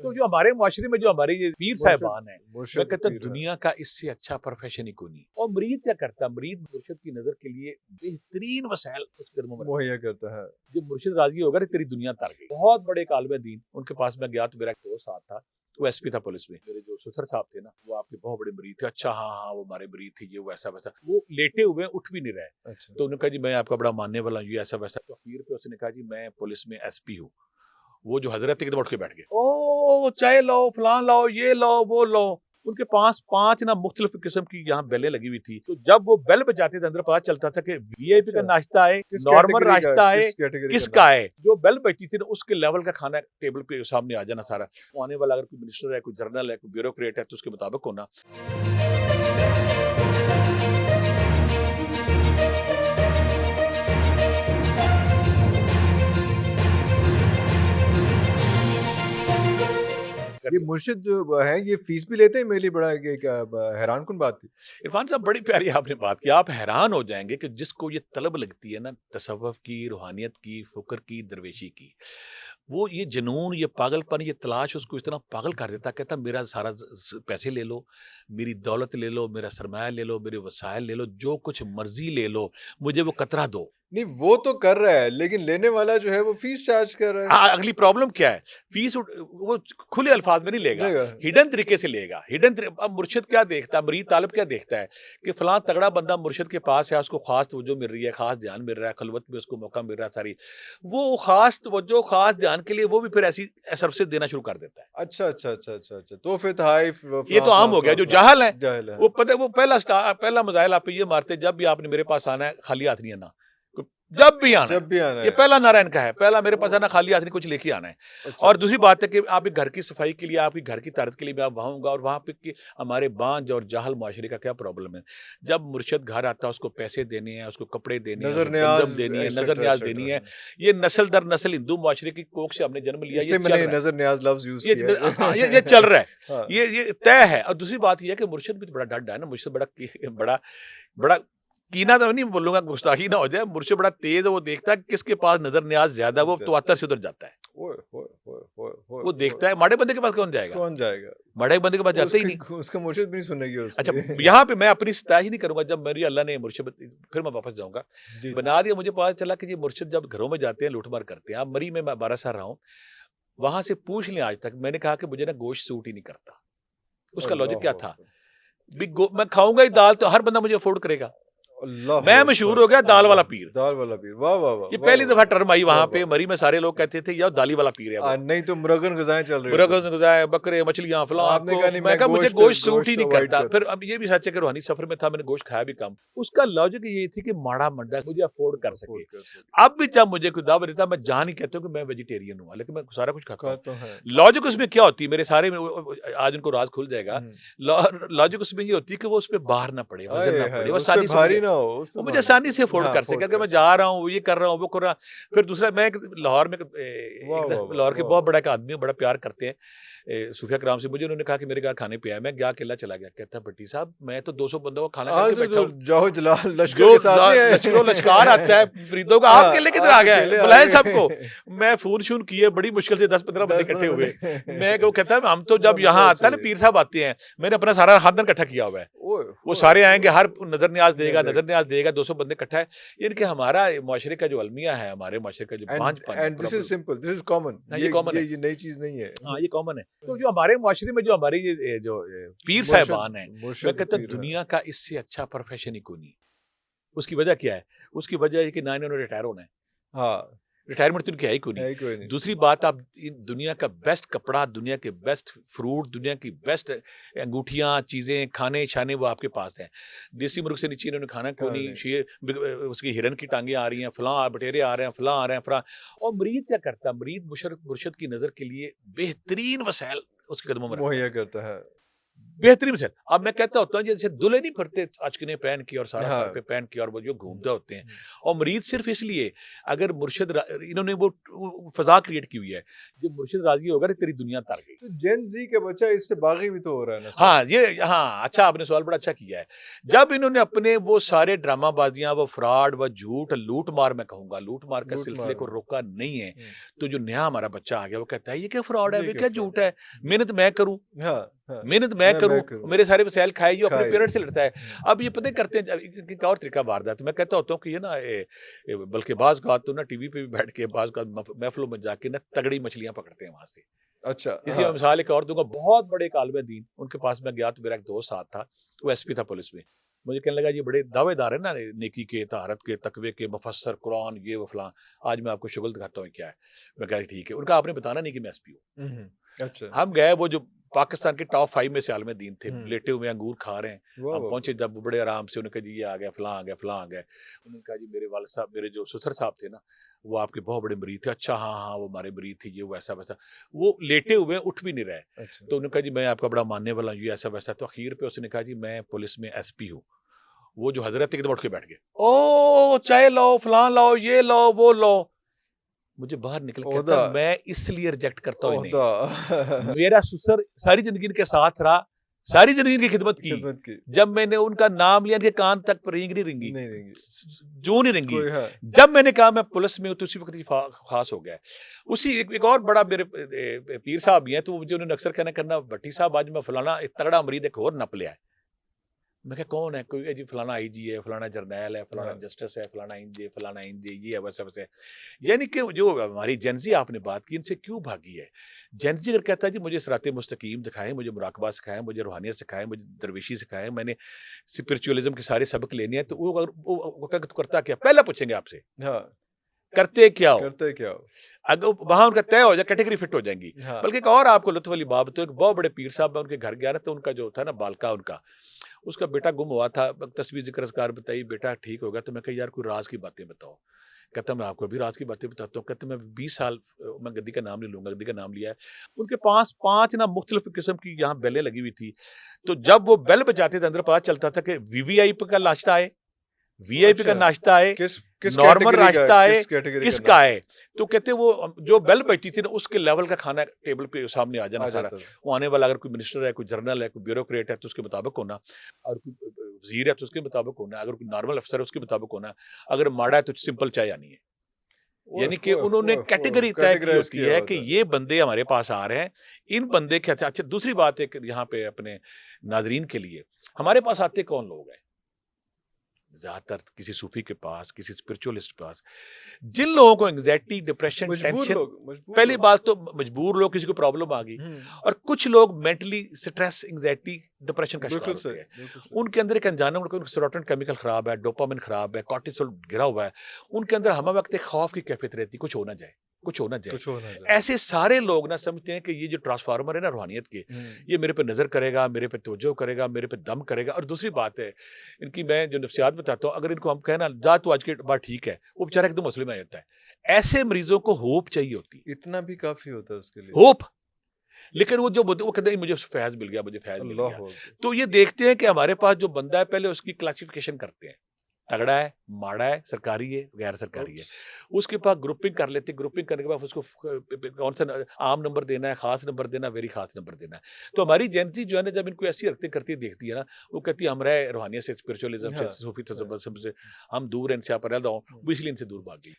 तो जो हमारे मुआशरे में जो हमारे ये पीर साहिबान है, मैं कहता हूँ पीर है। दुनिया का इससे अच्छा प्रोफेशन ही कोई नहीं। और मरीद क्या करता है, मरीद मुर्शिद की नजर के लिए बेहतरीन वसाइल उसके कदमों में रखता है। मुहैया करता है। जब मुर्शिद राजी होगा ना तेरी दुनिया तर गई। बहुत बड़े आलिम दीन, उनके पास मैं गया तो मेरा एक दोस्त साथ था, वो एसपी था पुलिस में। मेरे जो सुसर साहब थे ना, वो आपके बहुत बड़े मरीज थे। अच्छा हाँ हाँ वो हमारे मरीज थे, ये वैसा वैसा। वो लेटे हुए उठ भी नहीं रहे। अच्छा। तो उन्होंने कहा जी मैं आपका बड़ा मानने वाला हूँ, ये ऐसा वैसा। तो अखीर पे उसने कहा जी मैं पुलिस में एसपी हूँ। वो जो हजरत एकदम उठ के बैठ गए, ओ चाय लाओ, फलान लाओ, ये लाओ, वो लाओ। उनके पास 5 ना मुख्तलिफ किस्म की यहाँ बेलें लगी हुई थी। तो जब वो बेल बजाते थे अंदर पता चलता था कि वीआईपी का नाश्ता है, नॉर्मल नाश्ता है, किसका है। जो बेल बजती थी ना उसके लेवल का खाना टेबल पे सामने आ जाना सारा। आने वाला अगर कोई मिनिस्टर है, कोई जर्नल है, कोई ब्यूरोक्रेट है, तो उसके मुताबिक होना। ये मुर्शिद जो है ये फीस भी लेते हैं? मेरे लिए बड़ा एक हैरान कुन बात थी। इरफान साहब बड़ी प्यारी आपने बात की। आप हैरान हो जाएंगे कि जिसको ये तलब लगती है ना तसव्वुफ की, रूहानियत की, फ़ुक्र की, दरवेशी की, वो ये जुनून, ये पागलपन, ये तलाश उसको इतना पागल कर देता, कहता मेरा सारा पैसे ले लो, मेरी दौलत ले लो, मेरा सरमाया ले लो, मेरे वसाइल ले लो, जो कुछ मर्जी ले लो, मुझे वो कतरा दो। नहीं वो तो कर रहा है, लेकिन लेने वाला जो है वो फीस चार्ज कर रहा है। हाँ, अगली प्रॉब्लम क्या है, फीस वो खुले अल्फाज में नहीं लेगा, हिडन तरीके से लेगा। अब मुर्शिद क्या देखता है, मरीद तालिब क्या देखता है कि फलां तगड़ा बंदा मुर्शिद के पास है, उसको खास तवज्जो मिल रही है, खास ध्यान मिल रहा है, खलवत में उसको मौका मिल रहा है सारी, वो खास तवज्जो, खास ध्यान के लिए वो भी फिर ऐसी सर्विसेज देना शुरू कर देता है। अच्छा अच्छा अच्छा अच्छा अच्छा, तो फिर तहाइफ ये तो आम हो गया। जो जाहल है जाहिल है। वो पता है, वो पहला मजाइल आप ये मारते, जब भी आपने मेरे पास आना है खाली हाथ नहीं आना, जब भी आना है। जब भी आना ये है। पहला नारा इनका है, पहला मेरे पास आना खाली हाथ नहीं, कुछ लेके आना है। अच्छा। और दूसरी बात है कि आपके घर की सफाई के लिए, आपकी घर की तारत के लिए मैं वहाँ हूँगा। और वहाँ पे कि हमारे बांझ और जाहल मुआशरे का क्या प्रॉब्लम है, जब मुर्शिद घर आता है उसको पैसे देने हैं, उसको कपड़े देने हैं, नजर उसको न्याज गंदम देनी है, नजर एक्सेट्रा न्याज देनी है। एक्सेट्रा। ये नस्ल दर नस्ल हिंदू मुआशरे की कोख से हमने जन्म लिया, ये इसलिए चल मैंने रहा है। नजर न्याज लफ्ज यूज किया है। ये चल रहा है, हाँ। ये तय है। और दूसरी बात ये है कि मुर्शिद भी तो बड़ा डर है ना, मुर्शिद बड़ा बड़ा कीना तो नहीं बोलूंगा, गुस्ताखी ना हो जाए। मुर्शिद बड़ा तेज है, वो देखता है कि किसके पास नजर न्याज ज्यादा, वो तवातर से उधर जाता है। वो देखता है माड़े बंदे के पास कौन जाएगा, कौन जाएगा, माड़े बंदे के पास जाता ही नहीं। उसका मुर्शिद भी नहीं सुनेगी उसकी। अच्छा यहाँ पे मैं अपनी सताह ही नहीं करूंगा। जब मेरी अल्लाह ने मुर्शिद, फिर मैं वापस जाऊंगा, जी। बना दिया, मुझे पता चला कि ये मुर्शिद जब घरों में जाते हैं लूटमार करते हैं। अब मरी में मैं 12 साल रहा हूँ, वहां से पूछ लें आज तक। मैंने कहा कि मुझे ना गोश्त सूट ही नहीं करता। उसका लॉजिक क्या था, मैं खाऊंगा ही दाल तो हर बंदा मुझे अफोर्ड करेगा। मैं मशहूर हो गया दाल वाला पीर। दाल वाला पीर, वाह वाह वाह। ये पहली दफा टर्म आई वहां पे मरी में, सारे लोग कहते थे यार दाली वाला पीर है वो। नहीं तो मुरगन गजाएं चल रही बुरगज़ाए, बकरे, मछलियां, फलां। आपने कहा नहीं, मैं कहा मुझे गोश्त सूट ही नहीं अवॉइड करता। फिर अब ये भी सच है कि रूहानी सफर में था, मैंने गोश्त खाया भी कम। उसका लॉजिक ये थी कि माड़ा मंडा मुझे अफोर्ड कर सके। अब भी जब मुझे कोई दावत देता, मैं जान ही कहता हूँ कि मैं वेजिटेरियन हूँ, लेकिन मैं सारा कुछ खाता हूँ। लॉजिक उसमें क्या होती है, मेरे सारे आज उनको राज खुल जाएगा। लॉजिक उसमें ये होती है कि वो उस पर बाहर ना पड़े, वजन ना पड़े, वो आसानी से मुझे आसानी से अफोर्ड कर सके। अगर मैं जा रहा हूँ, ये कर रहा हूँ, वो कर रहा हूँ। फिर दूसरा, मैं लाहौर में लाहौर के बहुत बड़ा एक आदमी, बड़ा प्यार करते हैं सूफिया कराम से। मुझे उन्होंने कहा कि मेरे घर खाने पे आया, मैं गया, अकेला चला गया। कहता भट्टी साहब मैं तो 200 बंदों को खाना करके बैठा हूँ, जाओ जलाल लश्कर के साथ नहीं है। लश्कर आता है फरीदों का, आप अकेले किधर आ गए, बुलाए सबको। मैं फोन शून किए, बड़ी मुश्किल से 10-15 बंदे इकट्ठे हुए। मैं वो कहता है हम तो जब यहाँ आता है ना पीर साहब आते हैं, मैंने अपना सारा खानदान इकट्ठा किया हुआ है, वो सारे आएंगे, हर नजर न्याज देगा, नजर न्याज देगा, 200 बंदे इकट्ठा है। इनके हमारा मुआशरे का जो अलमिया है, हमारे मुआशरे का जो बांझपन है, this is simple, this is common, ये कॉमन है, ये नई चीज नहीं है। हाँ ये कॉमन है। तो जो हमारे मुआशरे में जो हमारे ये जो पीर साहिबान है, मैं कहता दुनिया का इससे अच्छा प्रोफेशन ही कोई नहीं। उसकी वजह क्या है, उसकी वजह है कि ना इन्होंने रिटायर होना है। हाँ, रिटायरमेंट तो इनकी है ही कोई नहीं। दूसरी बात, आप दुनिया का बेस्ट कपड़ा, दुनिया के बेस्ट फ्रूट, दुनिया की बेस्ट अंगूठियां, चीजें, खाने छाने वो आपके पास हैं। देसी मुर्ग से नीचे इन्होंने खाना क्यों नहीं, शेर उसकी हिरन की टांगे आ रही हैं, फलां बटेरे आ रहे हैं, फलां आ रहे हैं, फलां। और मरीद क्या करता है, मरीद मुर्शिद की नजर के लिए बेहतरीन वसाइल उसके कदमों में मुहैया करता है। बेहतरीन मिसाल। अब मैं कहता होता हूँ जैसे दूल्हे नहीं फिरते अचकने पहन के और सारा हाँ। सर पे पहन के और वो जो घूमते होते हैं, और मुरीद सिर्फ इसलिए, अगर इन्होंने वो फजा क्रिएट की हुई है, जब मुर्शिद राजी होगा ना तेरी दुनिया तर गई। तो जेन जी का बच्चा इससे बागी भी तो हो रहा है ना सर। हाँ ये, हाँ अच्छा, आपने सवाल बड़ा अच्छा किया है। जब इन्होंने अपने वो सारे ड्रामाबाजियां, वो फ्रॉड, वो झूठ, लूट मार, मैं कहूंगा लूट मार के लूट सिलसिले को मार। रोका नहीं है, हम्म, तो जो नया हमारा बच्चा आ गया वो कहता है ये क्या फ्रॉड है, ये ये क्या क्या fraud झूठ है, मेहनत मैं करूं, हाँ हाँ मेहनत मैं करूं, करूँ मेरे सारे वसाइल खाए, जो अपने खाए। पेरेंट्स से लड़ता है। अब ये पता करते हैं एक और तरीका वारदात, मैं कहता होता हूँ कि ये ना बल्कि बाज का तो ना टीवी पे भी बैठ के, बाज का महफिलों में जाके ना तगड़ी मछलियां पकड़ते हैं वहां से। अच्छा इसी मैं मिसाल एक और दूंगा, बहुत बड़े एक आलिम दीन, उनके पास मैं गया तो मेरा एक दोस्त साथ था, वो एसपी था पुलिस में। मुझे कहने लगा ये बड़े दावेदार है ना नेकी के, तहारत के, तकवे के, मुफस्सर कुरान, ये वो फलां, आज मैं आपको शुगल दिखाता हूँ क्या है। मैं कहा ठीक है। उनका आपने बताना नहीं कि मैं एसपी हूँ। अच्छा हम गए, वो जो पाकिस्तान के टॉप 5 में से आलिम दीन थे, हम्म, लेटे हुए अंगूर खा रहे हैं। वाह हम वाह पहुंचे जब बड़े आराम से, उन्होंने कहा जी ये आ गया, फलां आ गया, फलां आ गया। उन्होंने कहा जी मेरे वालिद साहब, मेरे जो ससुर साहब थे ना, वो आपके बहुत बड़े मरीज थे। अच्छा हाँ हाँ, वो हमारे मरीज थे, ये वो ऐसा वैसा। वो लेटे हुए हैं, उठ भी नहीं रहे। अच्छा तो उन्होंने कहा जी मैं आपका बड़ा मानने वाला हूँ, ये ऐसा वैसा। तो आखिर पे उसने कहा जी मैं पुलिस में एसपी हूँ। वो जो हजरत एकदम उठ के बैठ गए, ओ चाय लाओ, फलां लाओ, ये लाओ, वो लाओ। मुझे बाहर निकल के कहता ओहदा मैं इसलिए रिजेक्ट करता हूँ ओहदा इन्हें। मेरा ससुर सारी जिंदगी इनके साथ रहा, सारी जिंदगी इनकी खिदमत की। खिदमत की जब मैंने उनका नाम लिया, इनके कान तक पर रींग नहीं रिंगी, नहीं रहेंगी जू नहीं रिंगी। कोई हाँ जब मैंने कहा मैं पुलिस में हूं, तो उसी वक्त ही खास हो गया। उसी एक और बड़ा मेरे पीर साहब भी हैं, तो मुझे उन्होंने अक्सर कहना करना, भट्टी साहब आज मैं फलाना एक तगड़ा मरीद एक और नप लिया है। मैं कहा कौन है? कोई जी फलाना आईजी है, फलाना जर्नैल है, फलाना हाँ जस्टिस है, फलाना इंज है, फलाना इंज है, ये है वैसा वैसा है। यानी कि जो हमारी जेंजी आपने बात की, इनसे क्यों भागी है? जेंजी अगर कहता है जी मुझे सिराते मुस्तकीम दिखाएं, मुझे मुराकबा सिखाएं, मुझे रूहानियत सिखाएं, मुझे दरवेशी सिखाएं, मैंने स्पिरिचुअलिज्म के सारे सबक लेने हैं, तो वो अगर वो करता क्या, पहला पूछेंगे आपसे हाँ करते क्या हो। करते क्या हो अगर वहां उनका तय हो जाए, कैटेगरी फिट हो जाएंगी। हाँ बल्कि एक और आपको लुत्फ वाली बात, तो एक बहुत बड़े पीर साहब, मैं उनके घर गया ना, तो उनका जो था ना बालका, उनका उसका बेटा गुम हुआ था। तस्वीर जिक्र असकार बताई, बेटा ठीक हो गया। तो मैं कहा यार कोई राज की बातें बताओ। कहता मैं आपको अभी राज की बातें बताता हूँ। कहते मैं 20 साल, मैं गद्दी का नाम नहीं लूंगा, गद्दी का नाम लिया है। उनके पास 5 ना मुख्तलिफ किस्म की यहाँ बेलें लगी हुई थी। तो जब वो बेल बजाते थे, अंदर पता चलता था कि वीवीआईपी का नाश्ता है, वीआईपी का अच्छा नाश्ता है, किस किस नॉर्मल कैटेगरी का नाश्ता है, किस कैटेगरी का किसका नाश्ता है। तो कहते वो जो बेल बजती थी ना, उसके लेवल का खाना टेबल पे सामने आ जाना आ सारा। जाता था वो आने वाला अगर कोई मिनिस्टर है, कोई जनरल है, कोई ब्यूरोक्रेट है, तो उसके मुताबिक होना, और कोई वजीर है तो उसके मुताबिक होना, अगर कोई नॉर्मल अफसर है उसके मुताबिक होना, अगर माड़ा है तो सिंपल चाय आनी है। ओह यानी कि ओह उन्होंने ओह कैटेगरी तय की कैटेगराइज होती किया है कि होता है ये बंदे हमारे पास आ रहे हैं, इन बंदे के अच्छा। दूसरी बात है कि यहाँ पे अपने नाजरीन के लिए, हमारे पास आते कौन लोग हैं? ज्यादातर किसी सूफी के पास, किसी स्पिरिचुअलिस्ट के पास, जिन लोगों को एंग्जाइटी, डिप्रेशन, टेंशन, मजबूर पहली लोग बात तो मजबूर लोग, किसी को प्रॉब्लम आ गई, और कुछ लोग मेंटली स्ट्रेस, एंग्जाइटी, डिप्रेशन का शिकार होते हैं। बिल्कुल सही उनके अंदर एक अनजाना, उनका सेरोटोनिन केमिकल खराब है, डोपामिन खराब है, कॉर्टिसोल गिरा हुआ है। उनके अंदर हम वक्त एक खौफ की कैफियत रहती, कुछ होना जाए, कुछ होना जाए। कुछ हो ना जाए ऐसे सारे लोग ना समझते हैं कि ये जो ट्रांसफार्मर है ना रूहानियत के, ये मेरे पे नजर करेगा, मेरे पे तवज्जो करेगा, मेरे पे दम करेगा। और दूसरी बात है इनकी, मैं जो नफ्सियात बताता हूँ, अगर इनको हम कहना जा तू आज के बाद ठीक है, वो बेचारा एकदम मुस्लिम आ जाता है। ऐसे मरीजों को होप चाहिए होती है, इतना भी काफी होता है उसके लिए होप। लेकिन वो जो वो कहते हैं मुझे फैज मिल गया, मुझे फैज मिल गया। अल्लाह अकबर तो ये देखते हैं कि हमारे पास जो बंदा है, पहले उसकी क्लासिफिकेशन करते हैं, तगड़ा है, माड़ा है, सरकारी है, गैर सरकारी है। उप्स उसके बाद ग्रुपिंग कर लेते हैं, ग्रुपिंग करने के बाद उसको कौन सा आम नंबर देना है, खास नंबर देना है, वेरी खास नंबर देना है। तो हमारी जेंसी जो है ना, जब इनको ऐसी हरकतें करती देखती है ना, वो कहती है हम रहे रूहानियत से, स्पिरिचुअलिज्म से, हाँ सूफी हाँ तसव्वुफ से हम दूर हैं, इनसे आप अलग हो, हम्म। वो इसलिए इनसे दूर भाग गई।